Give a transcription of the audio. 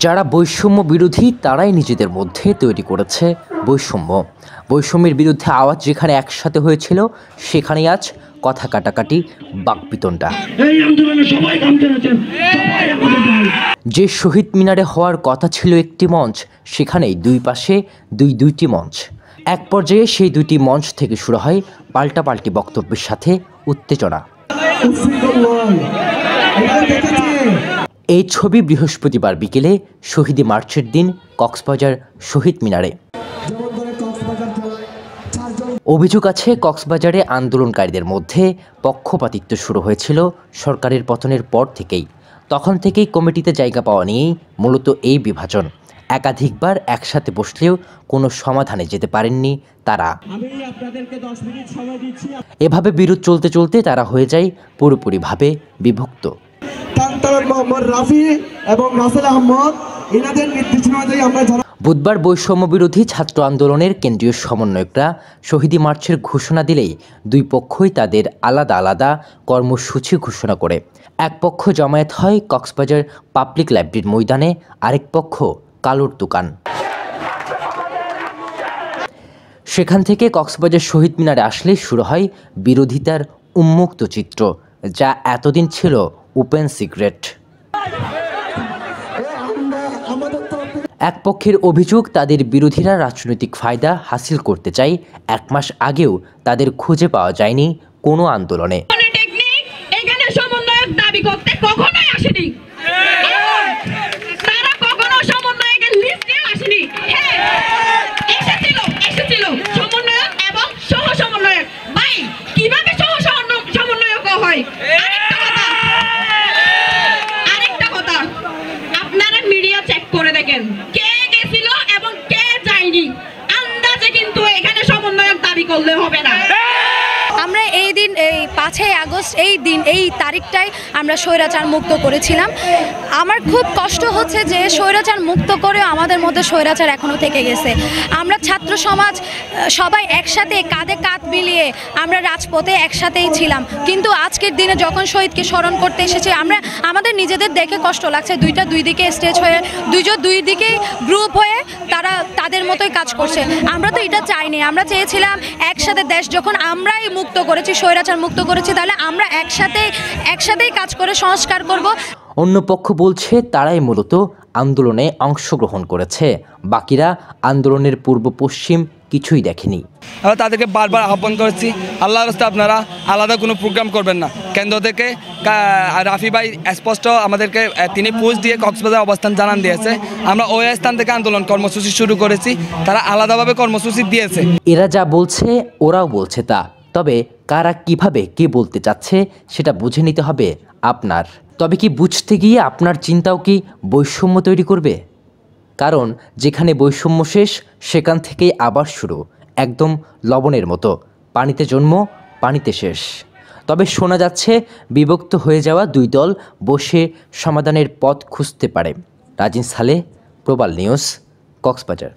যারা বৈষম্য বিরোধী তারাই নিজেদের মধ্যে তৈরি করেছে বৈষম্যের বিরুদ্ধে আওয়াজ যেখানে একসাথে হয়েছিল সেখানেই আজ কথা কাটাকাটি বাকবিতণ্ডা। যে শহীদ মিনারে হওয়ার কথা ছিল একটি মঞ্চ, সেখানেই দুই পাশে দুইটি মঞ্চ। এক পর্যায়ে সেই দুইটি মঞ্চ থেকে শুরু হয় পাল্টাপাল্টি বক্তব্যের সাথে উত্তেজনা। এই ছবি বৃহস্পতিবার বিকেলে শহীদ মার্চের দিন কক্সবাজার শহীদ মিনারে। অভিযোগ আছে কক্সবাজারে আন্দোলনকারীদের মধ্যে পক্ষপাতিত্ব শুরু হয়েছিল সরকারের পতনের পর থেকেই। তখন থেকেই কমিটিতে জায়গা পাওয়া নিয়েই মূলত এই বিভাজন। একাধিকবার একসাথে বসলেও কোনো সমাধানে যেতে পারেননি তারা। এভাবে বিরোধ চলতে চলতে তারা হয়ে যায় পুরোপুরিভাবে বিভক্ত। বুধবার বৈষম্য বিরোধী ছাত্র আন্দোলনের কেন্দ্রীয় সমন্বয়করা শহীদ মার্চের ঘোষণা দিলেই দুই পক্ষই তাদের আলাদা আলাদা কর্মসূচি ঘোষণা করে। এক পক্ষ জমায়েত হয় কক্সবাজার পাবলিক লাইব্রেরির ময়দানে, আরেক পক্ষ কালোর দোকান। সেখান থেকে কক্সবাজার শহীদ মিনারে আসলে শুরু হয় বিরোধিতার উন্মুক্ত চিত্র, যা এতদিন ছিল ওপেন সিক্রেট। এক পক্ষের অভিযোগ, তাদের বিরোধীরা রাজনৈতিক ফায়দা হাসিল করতে চায়। 1 মাস আগেও তাদের খুঁজে পাওয়া যায়নি কোনো আন্দোলনে। আমরা এই দিন, এই 5ই আগস্ট এই তারিখটাই আমরা স্বৈরাচার মুক্ত করেছিলাম। আমার খুব কষ্ট হচ্ছে যে স্বৈরাচার মুক্ত করেও আমাদের মধ্যে স্বৈরাচার এখনও থেকে গেছে। আমরা ছাত্র সমাজ সবাই একসাথে কাঁধে কাঁধ মিলিয়ে আমরা রাজপথে একসাথেই ছিলাম, কিন্তু আজকের দিনে যখন শহীদকে স্মরণ করতে এসেছি আমাদের নিজেদের দেখে কষ্ট লাগছে। দুই দিকে স্টেজ হয়ে দুই দিকে গ্রুপ হয়ে তারা তাদের মতোই কাজ করছে। আমরা তো এটা চাইনি। আমরা চেয়েছিলাম একসাথে দেশ যখন আমরাই মুক্ত করেছি, স্বৈরাচার মুক্ত করেছি, তাহলে আমরা একসাথেই কাজ করে সংস্কার করব। অন্য পক্ষ বলছে তারাই মূলত আন্দোলনে অংশগ্রহণ করেছে, বাকিরা আন্দোলনের পূর্ব পশ্চিম কিছুই দেখেনি। আমরা তাদেরকে বারবার আহ্বান করেছি, আল্লাহর রাস্তায় আপনারা আলাদা কোনো প্রোগ্রাম করবেন না। কেন্দ্র থেকে রাফি ভাই স্পষ্ট আমাদেরকে তিনি পোস্ট দিয়ে কক্সবাজার অবস্থান জানান দিয়েছে। আমরা ওই স্থান থেকে আন্দোলন কর্মসূচি শুরু করেছি, তারা আলাদাভাবে কর্মসূচি দিয়েছে। এরা যা বলছে ওরাও বলছে তা, তবে কারা কিভাবে কে বলতে চাচ্ছে সেটা বুঝে নিতে হবে আপনার। তবে কি বুঝতে গিয়ে আপনার চিন্তাও কি বৈষম্য তৈরি করবে? কারণ যেখানে বৈষম্য শেষ সেখান থেকেই আবার শুরু, একদম লবণের মতো, পানিতে জন্ম পানিতে শেষ। তবে শোনা যাচ্ছে বিভক্ত হয়ে যাওয়া দুই দল বসে সমাধানের পথ খুঁজতে পারে। রাজিন সালেহ, প্রবাল নিউজ, কক্সবাজার।